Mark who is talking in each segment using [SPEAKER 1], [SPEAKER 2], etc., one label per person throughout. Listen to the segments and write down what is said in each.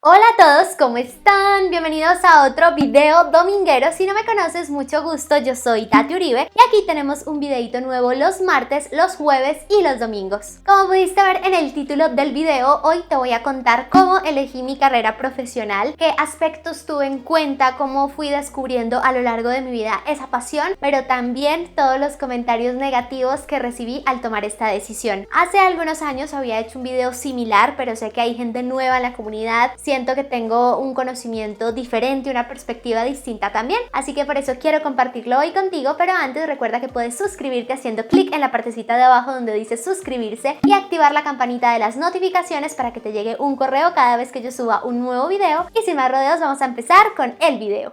[SPEAKER 1] Hola a todos, ¿cómo están? Bienvenidos a otro video dominguero. Si no me conoces, mucho gusto, yo soy Tati Uribe y aquí tenemos un videito nuevo los martes, los jueves y los domingos. Como pudiste ver en el título del video, hoy te voy a contar cómo elegí mi carrera profesional, qué aspectos tuve en cuenta, cómo fui descubriendo a lo largo de mi vida esa pasión, pero también todos los comentarios negativos que recibí al tomar esta decisión. Hace algunos años había hecho un video similar, pero sé que hay gente nueva en la comunidad. Siento que tengo un conocimiento diferente, una perspectiva distinta también, así que por eso quiero compartirlo hoy contigo. Pero antes recuerda que puedes suscribirte haciendo clic en la partecita de abajo donde dice suscribirse y activar la campanita de las notificaciones para que te llegue un correo cada vez que yo suba un nuevo video. Y sin más rodeos, vamos a empezar con el video.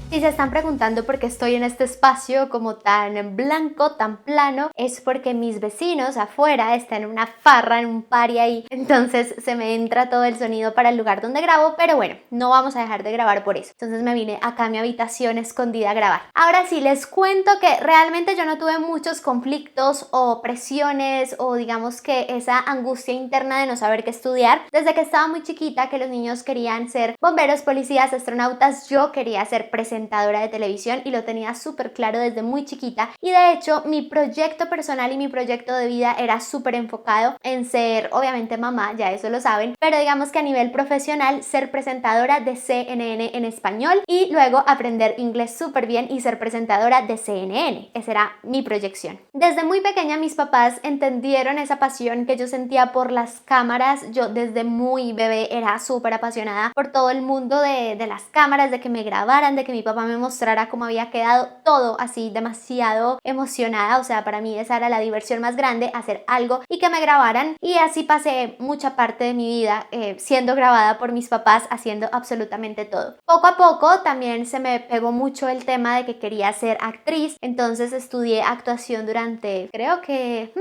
[SPEAKER 1] Si se están preguntando por qué estoy en este espacio como tan blanco, tan plano, es porque mis vecinos afuera están en una farra, en un party ahí, entonces se me entra todo el sonido para el lugar donde grabo, pero bueno, no vamos a dejar de grabar por eso. Entonces me vine acá a mi habitación escondida a grabar. Ahora sí, les cuento que realmente yo no tuve muchos conflictos o presiones o digamos que esa angustia interna de no saber qué estudiar. Desde que estaba muy chiquita, que los niños querían ser bomberos, policías, astronautas, yo quería ser presentadora de televisión y lo tenía súper claro desde muy chiquita. Y de hecho mi proyecto personal y mi proyecto de vida era súper enfocado en ser, obviamente, mamá, ya eso lo saben, pero digamos que a nivel profesional ser presentadora de CNN en español y luego aprender inglés súper bien y ser presentadora de CNN. Esa era mi proyección. Desde muy pequeña mis papás entendieron esa pasión que yo sentía por las cámaras. Yo desde muy bebé era súper apasionada por todo el mundo de las cámaras, de que me grabaran, de que mi papá me mostrara cómo había quedado, todo así, demasiado emocionada. O sea, para mí esa era la diversión más grande, hacer algo y que me grabaran. Y así pasé mucha parte de mi vida siendo grabada por mis papás, haciendo absolutamente todo. Poco a poco también se me pegó mucho el tema de que quería ser actriz, entonces estudié actuación durante, creo que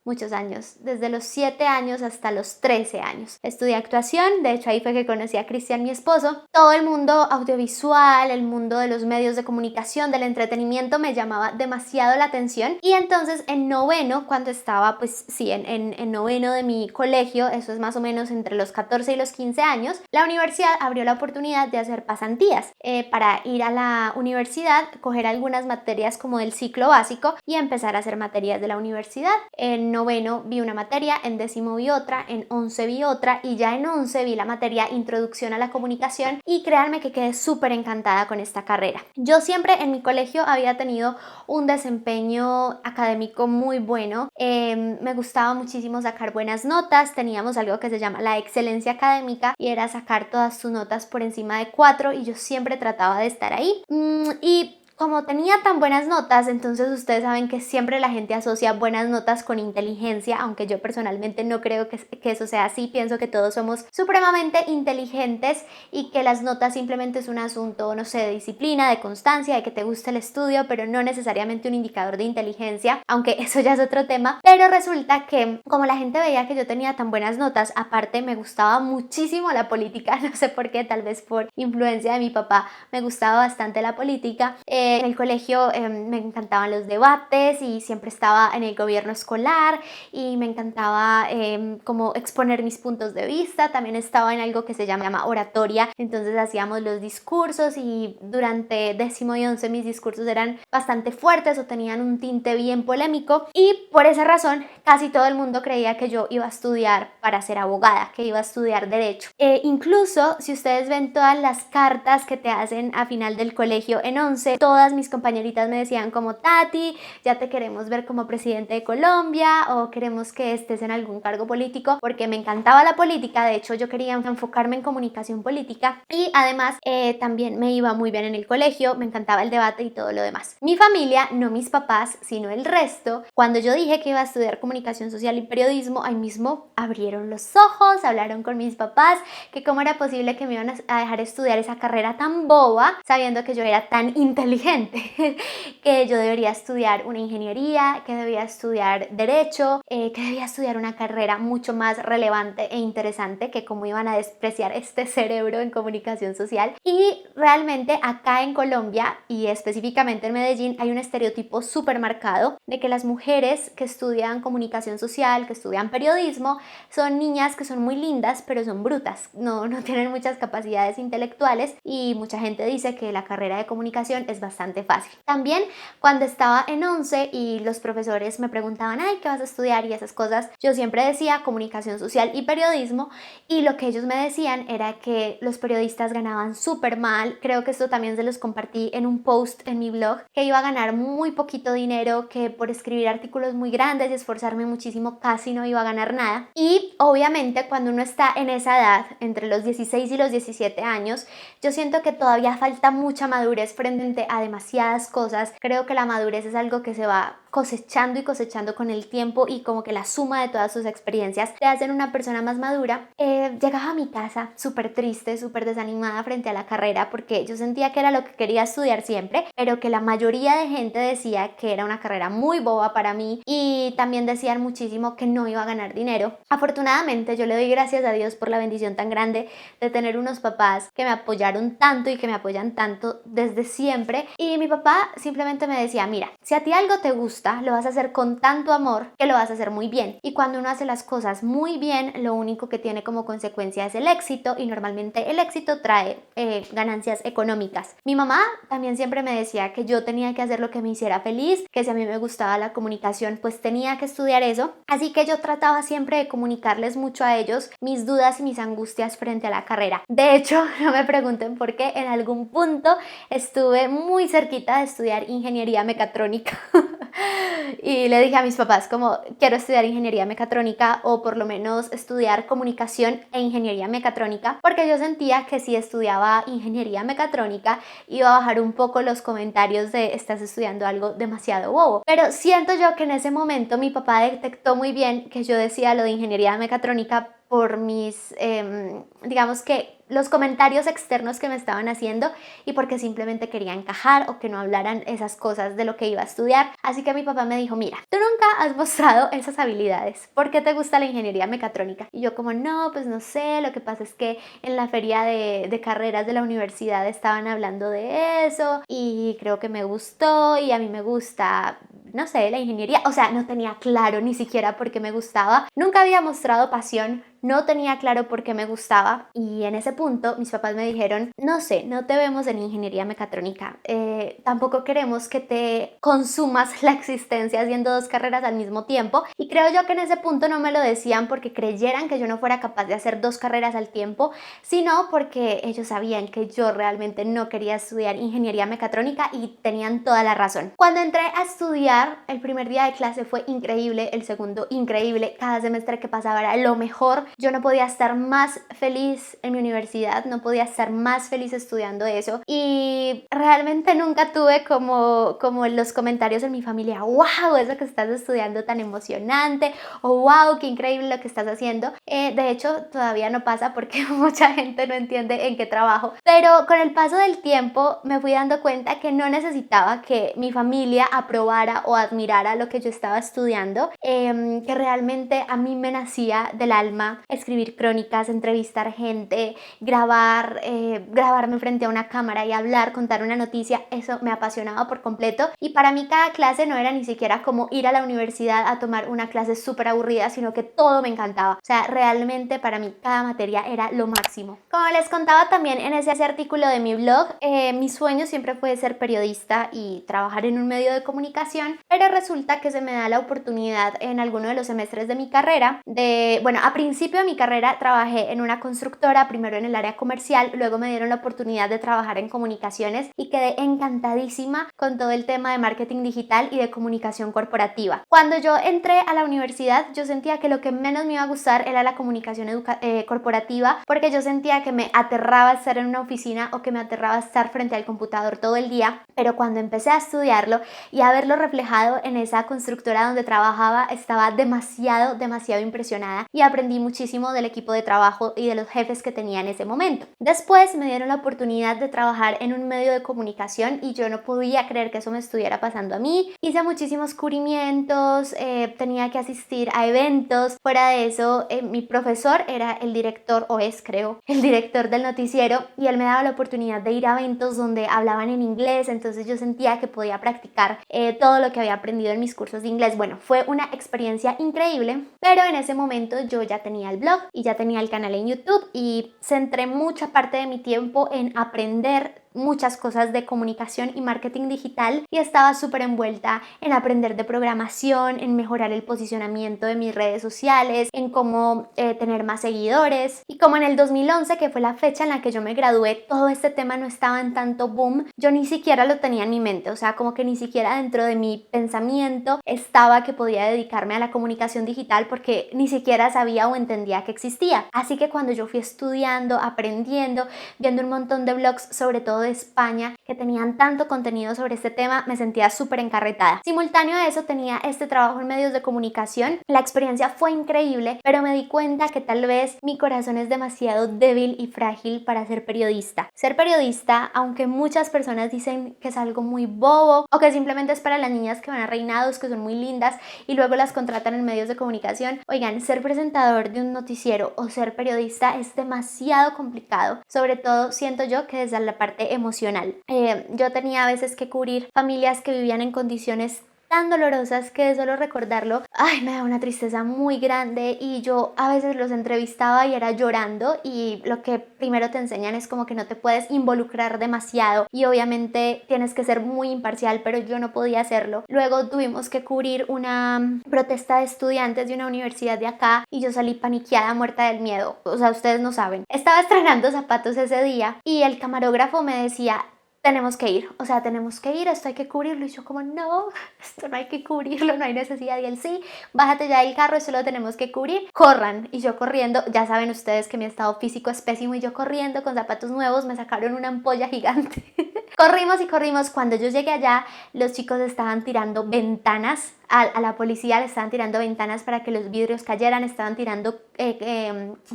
[SPEAKER 1] muchos años, desde los 7 años hasta los 13 años. Estudié actuación, de hecho ahí fue que conocí a Cristian, mi esposo. Todo el mundo audiovisual, el mundo de los medios de comunicación, del entretenimiento me llamaba demasiado la atención. Y entonces en noveno, cuando estaba pues sí, en noveno de mi colegio, eso es más o menos entre los 14 y los 15 años, la universidad abrió la oportunidad de hacer pasantías para ir a la universidad, coger algunas materias como del ciclo básico y empezar a hacer materias de la universidad. En noveno vi una materia, en décimo vi otra, en 11 vi otra y ya en 11 vi la materia Introducción a la Comunicación y créanme que quedé súper encantada con esta carrera. Yo siempre en mi colegio había tenido un desempeño académico muy bueno, me gustaba muchísimo sacar buenas notas, teníamos algo que se llama la excelencia académica y era sacar todas tus notas por encima de 4 y yo siempre trataba de estar ahí. Y como tenía tan buenas notas, entonces ustedes saben que siempre la gente asocia buenas notas con inteligencia, aunque yo personalmente no creo que eso sea así. Pienso que todos somos supremamente inteligentes y que las notas simplemente es un asunto, no sé, de disciplina, de constancia, de que te guste el estudio, pero no necesariamente un indicador de inteligencia, aunque eso ya es otro tema. Pero resulta que como la gente veía que yo tenía tan buenas notas, aparte me gustaba muchísimo la política, no sé por qué, tal vez por influencia de mi papá, me gustaba bastante la política. En el colegio me encantaban los debates y siempre estaba en el gobierno escolar y me encantaba como exponer mis puntos de vista. También estaba en algo que se llama oratoria, entonces hacíamos los discursos y durante décimo y 11 mis discursos eran bastante fuertes o tenían un tinte bien polémico y por esa razón casi todo el mundo creía que yo iba a estudiar para ser abogada, que iba a estudiar derecho. Incluso si ustedes ven todas las cartas que te hacen a final del colegio en 11, todas mis compañeritas me decían como Tati, ya te queremos ver como presidente de Colombia o queremos que estés en algún cargo político, porque me encantaba la política. De hecho yo quería enfocarme en comunicación política y además también me iba muy bien en el colegio, me encantaba el debate y todo lo demás. Mi familia, no mis papás sino el resto, cuando yo dije que iba a estudiar comunicación social y periodismo, ahí mismo abrieron los ojos, hablaron con mis papás que cómo era posible que me iban a dejar estudiar esa carrera tan boba sabiendo que yo era tan inteligente inteligente, que yo debería estudiar una ingeniería, que debía estudiar derecho, que debía estudiar una carrera mucho más relevante e interesante, que cómo iban a despreciar este cerebro en comunicación social. Y realmente acá en Colombia y específicamente en Medellín hay un estereotipo súper marcado de que las mujeres que estudian comunicación social, que estudian periodismo, son niñas que son muy lindas pero son brutas, no tienen muchas capacidades intelectuales, y mucha gente dice que la carrera de comunicación es bastante fácil. También cuando estaba en 11 y los profesores me preguntaban, ay, ¿qué vas a estudiar? Y esas cosas, yo siempre decía comunicación social y periodismo, y lo que ellos me decían era que los periodistas ganaban súper mal. Creo que esto también se los compartí en un post en mi blog, que iba a ganar muy poquito dinero, que por escribir artículos muy grandes y esforzarme muchísimo casi no iba a ganar nada. Y obviamente cuando uno está en esa edad, entre los 16 y los 17 años, yo siento que todavía falta mucha madurez frente a demasiadas cosas. Creo que la madurez es algo que se va cosechando y cosechando con el tiempo, y como que la suma de todas sus experiencias te hacen una persona más madura. Llegaba a mi casa súper triste, súper desanimada frente a la carrera, porque yo sentía que era lo que quería estudiar siempre, pero que la mayoría de gente decía que era una carrera muy boba para mí, y también decían muchísimo que no iba a ganar dinero. Afortunadamente yo le doy gracias a Dios por la bendición tan grande de tener unos papás que me apoyaron tanto y que me apoyan tanto desde siempre. Y mi papá simplemente me decía, mira, si a ti algo te gusta, lo vas a hacer con tanto amor que lo vas a hacer muy bien, y cuando uno hace las cosas muy bien, lo único que tiene como consecuencia es el éxito, y normalmente el éxito trae ganancias económicas. Mi mamá también siempre me decía que yo tenía que hacer lo que me hiciera feliz, que si a mí me gustaba la comunicación pues tenía que estudiar eso, así que yo trataba siempre de comunicarles mucho a ellos mis dudas y mis angustias frente a la carrera. De hecho, no me pregunten por qué, en algún punto estuve muy cerquita de estudiar ingeniería mecatrónica y le dije a mis papás como quiero estudiar ingeniería mecatrónica, o por lo menos estudiar comunicación e ingeniería mecatrónica, porque yo sentía que si estudiaba ingeniería mecatrónica iba a bajar un poco los comentarios de estás estudiando algo demasiado bobo. Pero siento yo que en ese momento mi papá detectó muy bien que yo decía lo de ingeniería mecatrónica por mis, digamos que los comentarios externos que me estaban haciendo, y porque simplemente quería encajar o que no hablaran esas cosas de lo que iba a estudiar. Así que mi papá me dijo, mira, tú nunca has mostrado esas habilidades, ¿por qué te gusta la ingeniería mecatrónica? Y yo como, no, pues no sé, lo que pasa es que en la feria de carreras de la universidad estaban hablando de eso y creo que me gustó, y a mí me gusta, no sé, la ingeniería. O sea, no tenía claro ni siquiera por qué me gustaba, nunca había mostrado pasión, no tenía claro por qué me gustaba, y en ese punto mis papás me dijeron, no sé, no te vemos en ingeniería mecatrónica, tampoco queremos que te consumas la existencia haciendo dos carreras al mismo tiempo. Y creo yo que en ese punto no me lo decían porque creyeran que yo no fuera capaz de hacer dos carreras al tiempo, sino porque ellos sabían que yo realmente no quería estudiar ingeniería mecatrónica, y tenían toda la razón. Cuando entré a estudiar, el primer día de clase fue increíble, el segundo increíble, cada semestre que pasaba era lo mejor. Yo no podía estar más feliz en mi universidad, no podía estar más feliz estudiando eso, y realmente nunca tuve como los comentarios en mi familia, wow, eso que estás estudiando tan emocionante, o wow, qué increíble lo que estás haciendo. De hecho, todavía no pasa porque mucha gente no entiende en qué trabajo, pero con el paso del tiempo me fui dando cuenta que no necesitaba que mi familia aprobara o admirara lo que yo estaba estudiando, que realmente a mí me nacía del alma escribir crónicas, entrevistar gente, grabarme frente a una cámara y hablar, contar una noticia. Eso me apasionaba por completo, y para mí cada clase no era ni siquiera como ir a la universidad a tomar una clase súper aburrida, sino que todo me encantaba. O sea, realmente para mí cada materia era lo máximo. Como les contaba también en ese artículo de mi blog, mi sueño siempre fue ser periodista y trabajar en un medio de comunicación, pero resulta que se me da la oportunidad en alguno de los semestres de mi carrera bueno, a principio de mi carrera trabajé en una constructora, primero en el área comercial, luego me dieron la oportunidad de trabajar en comunicaciones, y quedé encantadísima con todo el tema de marketing digital y de comunicación corporativa. Cuando yo entré a la universidad, yo sentía que lo que menos me iba a gustar era la comunicación corporativa, porque yo sentía que me aterraba estar en una oficina, o que me aterraba estar frente al computador todo el día. Pero cuando empecé a estudiarlo y a verlo reflejado en esa constructora donde trabajaba, estaba demasiado impresionada, y aprendí muchísimo muchísimo del equipo de trabajo y de los jefes que tenía en ese momento. Después me dieron la oportunidad de trabajar en un medio de comunicación y yo no podía creer que eso me estuviera pasando a mí. Hice muchísimos cubrimientos, tenía que asistir a eventos. Fuera de eso, mi profesor era el director, o es creo, el director del noticiero, y él me daba la oportunidad de ir a eventos donde hablaban en inglés, entonces yo sentía que podía practicar todo lo que había aprendido en mis cursos de inglés. Bueno, fue una experiencia increíble, pero en ese momento yo ya tenía el blog y ya tenía el canal en YouTube y centré mucha parte de mi tiempo en aprender muchas cosas de comunicación y marketing digital y estaba súper envuelta en aprender de programación, en mejorar el posicionamiento de mis redes sociales, en cómo tener más seguidores. Y como en el 2011, que fue la fecha en la que yo me gradué, todo este tema no estaba en tanto boom, yo ni siquiera lo tenía en mi mente, o sea, como que ni siquiera dentro de mi pensamiento estaba que podía dedicarme a la comunicación digital porque ni siquiera sabía o entendía que existía. Así que cuando yo fui estudiando, aprendiendo, viendo un montón de blogs, sobre todo de España, que tenían tanto contenido sobre este tema, me sentía súper encarretada. Simultáneo a eso tenía este trabajo en medios de comunicación. La experiencia fue increíble, pero me di cuenta que tal vez mi corazón es demasiado débil y frágil para ser periodista. Ser periodista, aunque muchas personas dicen que es algo muy bobo o que simplemente es para las niñas que van a reinados, que son muy lindas y luego las contratan en medios de comunicación, oigan, ser presentador de un noticiero o ser periodista es demasiado complicado, sobre todo siento yo que desde la parte emocional. Yo tenía a veces que cubrir familias que vivían en condiciones tan dolorosas que de solo recordarlo, ay, me da una tristeza muy grande y yo a veces los entrevistaba y era llorando y lo que primero te enseñan es como que no te puedes involucrar demasiado y obviamente tienes que ser muy imparcial, pero yo no podía hacerlo. Luego tuvimos que cubrir una protesta de estudiantes de una universidad de acá y yo salí paniqueada, muerta del miedo, o sea, ustedes no saben. Estaba estrenando zapatos ese día y el camarógrafo me decía, tenemos que ir, o sea, tenemos que ir, esto hay que cubrirlo. Y yo como, no, esto no hay que cubrirlo, no hay necesidad. Y él, sí, bájate ya del carro, esto lo tenemos que cubrir, corran. Y yo corriendo, ya saben ustedes que mi estado físico es pésimo, y yo corriendo con zapatos nuevos, me sacaron una ampolla gigante. Corrimos y corrimos. Cuando yo llegué allá, los chicos estaban tirando ventanas, a la policía le estaban tirando ventanas para que los vidrios cayeran, estaban tirando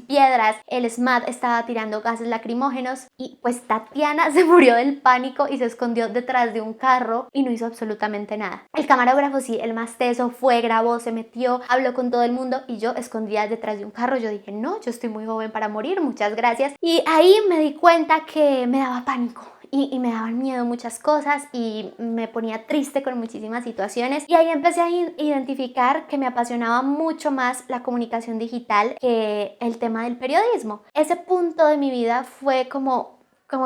[SPEAKER 1] piedras, el SMAT estaba tirando gases lacrimógenos y pues Tatiana se murió del pánico y se escondió detrás de un carro y no hizo absolutamente nada. El camarógrafo sí, el más teso, fue, grabó, se metió, habló con todo el mundo y yo escondida detrás de un carro. Yo dije, no, yo estoy muy joven para morir, muchas gracias. Y ahí me di cuenta que me daba pánico. Y me daban miedo muchas cosas y me ponía triste con muchísimas situaciones y ahí empecé a identificar que me apasionaba mucho más la comunicación digital que el tema del periodismo. Ese punto de mi vida fue como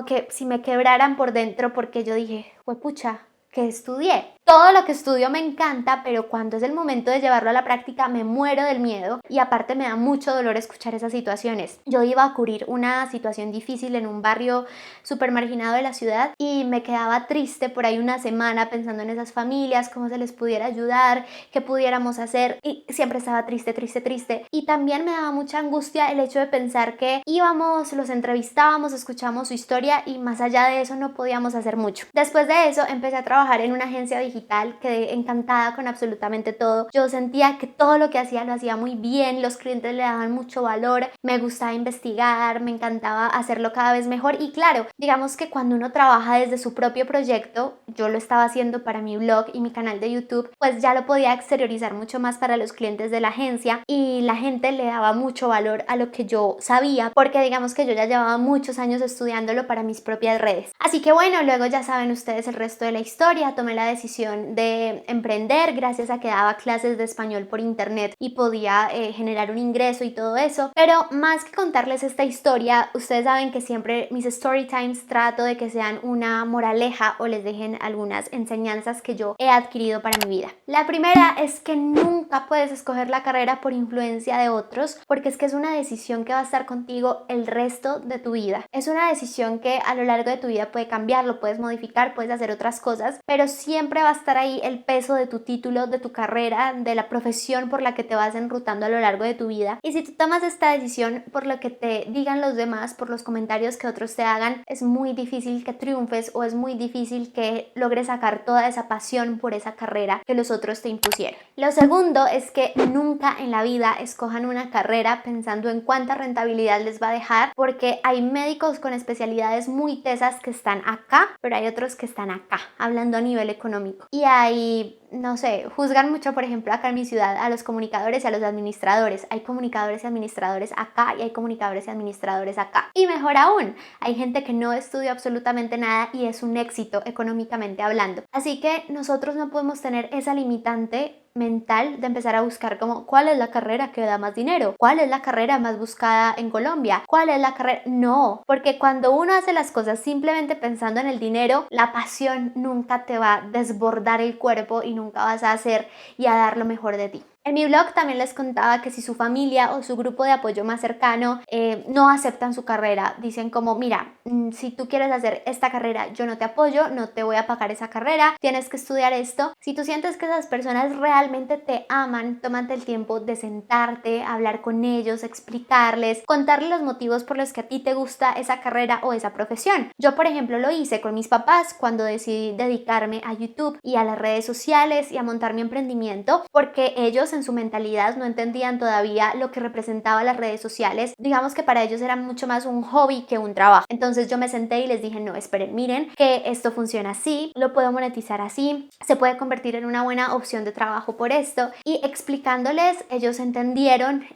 [SPEAKER 1] que si me quebraran por dentro porque yo dije, pucha, ¿qué estudié? Todo lo que estudio me encanta, pero cuando es el momento de llevarlo a la práctica me muero del miedo y aparte me da mucho dolor escuchar esas situaciones. Yo iba a cubrir una situación difícil en un barrio súper marginado de la ciudad y me quedaba triste por ahí una semana pensando en esas familias, cómo se les pudiera ayudar, qué pudiéramos hacer y siempre estaba triste, triste, triste. Y también me daba mucha angustia el hecho de pensar que íbamos, los entrevistábamos, escuchábamos su historia y más allá de eso no podíamos hacer mucho. Después de eso empecé a trabajar en una agencia digital, quedé encantada con absolutamente todo. Yo sentía que todo lo que hacía lo hacía muy bien, los clientes le daban mucho valor, me gustaba investigar, me encantaba hacerlo cada vez mejor y claro, digamos que cuando uno trabaja desde su propio proyecto, yo lo estaba haciendo para mi blog y mi canal de YouTube, pues ya lo podía exteriorizar mucho más para los clientes de la agencia y la gente le daba mucho valor a lo que yo sabía porque digamos que yo ya llevaba muchos años estudiándolo para mis propias redes. Así que bueno, luego ya saben ustedes el resto de la historia, tomé la decisión de emprender gracias a que daba clases de español por internet y podía generar un ingreso y todo eso, pero más que contarles esta historia, ustedes saben que siempre mis story times trato de que sean una moraleja o les dejen algunas enseñanzas que yo he adquirido para mi vida. La primera es que nunca puedes escoger la carrera por influencia de otros porque es que es una decisión que va a estar contigo el resto de tu vida. Es una decisión que a lo largo de tu vida puede cambiar, lo puedes modificar, puedes hacer otras cosas, pero siempre va va a estar ahí el peso de tu título, de tu carrera, de la profesión por la que te vas enrutando a lo largo de tu vida. Y si tú tomas esta decisión por lo que te digan los demás, por los comentarios que otros te hagan, es muy difícil que triunfes o es muy difícil que logres sacar toda esa pasión por esa carrera que los otros te impusieron. Lo segundo es que nunca en la vida escojan una carrera pensando en cuánta rentabilidad les va a dejar, porque hay médicos con especialidades muy tesas que están acá, pero hay otros que están acá, hablando a nivel económico. Y hay, no sé, juzgan mucho, por ejemplo, acá en mi ciudad a los comunicadores y a los administradores. Hay comunicadores y administradores acá y hay comunicadores y administradores acá. Y mejor aún, hay gente que no estudia absolutamente nada y es un éxito económicamente hablando. Así que nosotros no podemos tener esa limitante mental de empezar a buscar como cuál es la carrera que da más dinero, cuál es la carrera más buscada en Colombia, cuál es la carrera... No, porque cuando uno hace las cosas simplemente pensando en el dinero, la pasión nunca te va a desbordar el cuerpo y nunca vas a hacer y a dar lo mejor de ti. En mi blog también les contaba que si su familia o su grupo de apoyo más cercano no aceptan su carrera, dicen como, mira, si tú quieres hacer esta carrera, yo no te apoyo, no te voy a pagar esa carrera, tienes que estudiar esto. Si tú sientes que esas personas realmente te aman, tómate el tiempo de sentarte, hablar con ellos, explicarles, contarles los motivos por los que a ti te gusta esa carrera o esa profesión. Yo, por ejemplo, lo hice con mis papás cuando decidí dedicarme a YouTube y a las redes sociales y a montar mi emprendimiento, porque ellos en su mentalidad no entendían todavía lo que representaba las redes sociales. Digamos que para ellos era mucho más un hobby que un trabajo. Entonces yo me senté y les dije, no, esperen, miren que esto funciona así, lo puedo monetizar así, se puede convertir en una buena opción de trabajo por esto. Y explicándoles, ellos entendieron,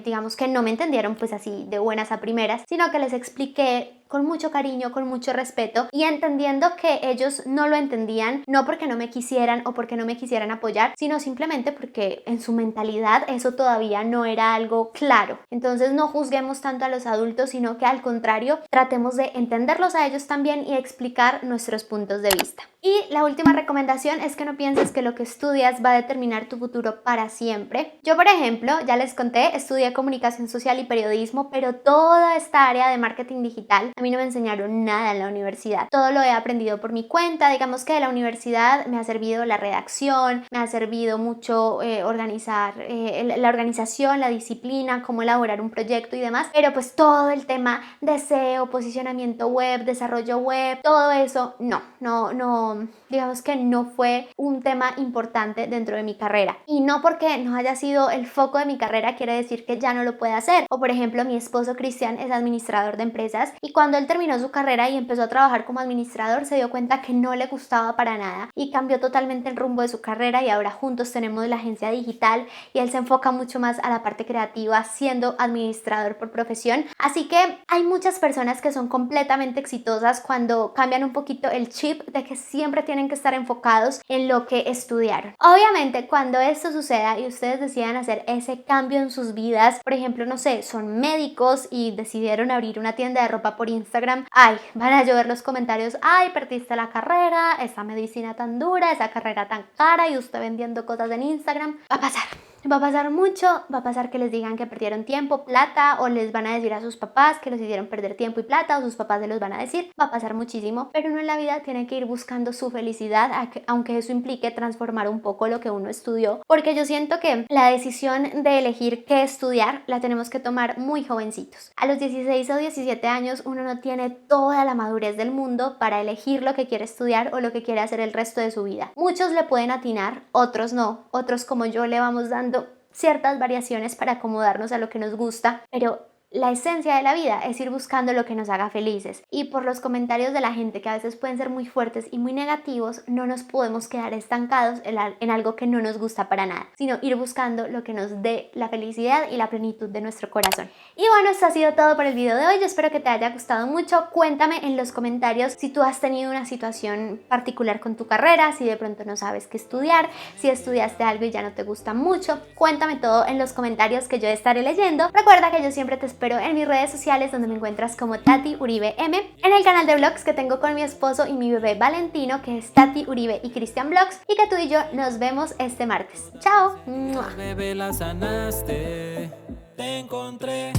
[SPEAKER 1] digamos que no me entendieron pues así de buenas a primeras, sino que les expliqué con mucho cariño, con mucho respeto y entendiendo que ellos no lo entendían, no porque no me quisieran o porque no me quisieran apoyar, sino simplemente porque en su mentalidad eso todavía no era algo claro. Entonces no juzguemos tanto a los adultos, sino que al contrario, tratemos de entenderlos a ellos también y explicar nuestros puntos de vista. Y la última recomendación es que no pienses que lo que estudias va a determinar tu futuro para siempre. Yo, por ejemplo, ya les conté, estudié comunicación social y periodismo, pero toda esta área de marketing digital a mí no me enseñaron nada en la universidad. Todo lo he aprendido por mi cuenta. Digamos que de la universidad me ha servido la redacción, me ha servido mucho organizar la organización, la disciplina, cómo elaborar un proyecto y demás, pero pues todo el tema de SEO, posicionamiento web, desarrollo web, todo eso no, digamos que no fue un tema importante dentro de mi carrera. Y no porque no haya sido el foco de mi carrera quiere decir que ya no lo puede hacer. O por ejemplo, mi esposo Cristian es administrador de empresas y cuando él terminó su carrera y empezó a trabajar como administrador se dio cuenta que no le gustaba para nada y cambió totalmente el rumbo de su carrera y ahora juntos tenemos la agencia digital y él se enfoca mucho más a la parte creativa siendo administrador por profesión. Así que hay muchas personas que son completamente exitosas cuando cambian un poquito el chip de que siempre tienen que estar enfocados en lo que estudiaron. Obviamente cuando esto suceda y ustedes decidan hacer ese cambio en sus vidas, por ejemplo, no sé, son médicos y decidieron abrir una tienda de ropa por Instagram, ay, van a llover los comentarios, ay, perdiste la carrera, esa medicina tan dura, esa carrera tan cara y usted vendiendo cosas en Instagram. Va a pasar mucho, va a pasar que les digan que perdieron tiempo, plata, o les van a decir a sus papás que los hicieron perder tiempo y plata, o sus papás se los van a decir, va a pasar muchísimo, pero uno en la vida tiene que ir buscando su felicidad, aunque eso implique transformar un poco lo que uno estudió, porque yo siento que la decisión de elegir qué estudiar la tenemos que tomar muy jovencitos. A los 16 o 17 años uno no tiene toda la madurez del mundo para elegir lo que quiere estudiar o lo que quiere hacer el resto de su vida. Muchos le pueden atinar, otros no, otros como yo le vamos dando ciertas variaciones para acomodarnos a lo que nos gusta, pero la esencia de la vida es ir buscando lo que nos haga felices y por los comentarios de la gente que a veces pueden ser muy fuertes y muy negativos no nos podemos quedar estancados en algo que no nos gusta para nada, sino ir buscando lo que nos dé la felicidad y la plenitud de nuestro corazón. Y bueno, esto ha sido todo por el video de hoy. Yo espero que te haya gustado mucho. Cuéntame en los comentarios si tú has tenido una situación particular con tu carrera, si de pronto no sabes qué estudiar, si estudiaste algo y ya no te gusta mucho. Cuéntame todo en los comentarios que yo estaré leyendo. Recuerda que yo siempre te espero en mis redes sociales donde me encuentras como Tati Uribe M, en el canal de vlogs que tengo con mi esposo y mi bebé Valentino, que es Tati Uribe y Cristian Vlogs, y que tú y yo nos vemos este martes. ¡Chao! ¡Mua!
[SPEAKER 2] Bebé, la sanaste, te encontré.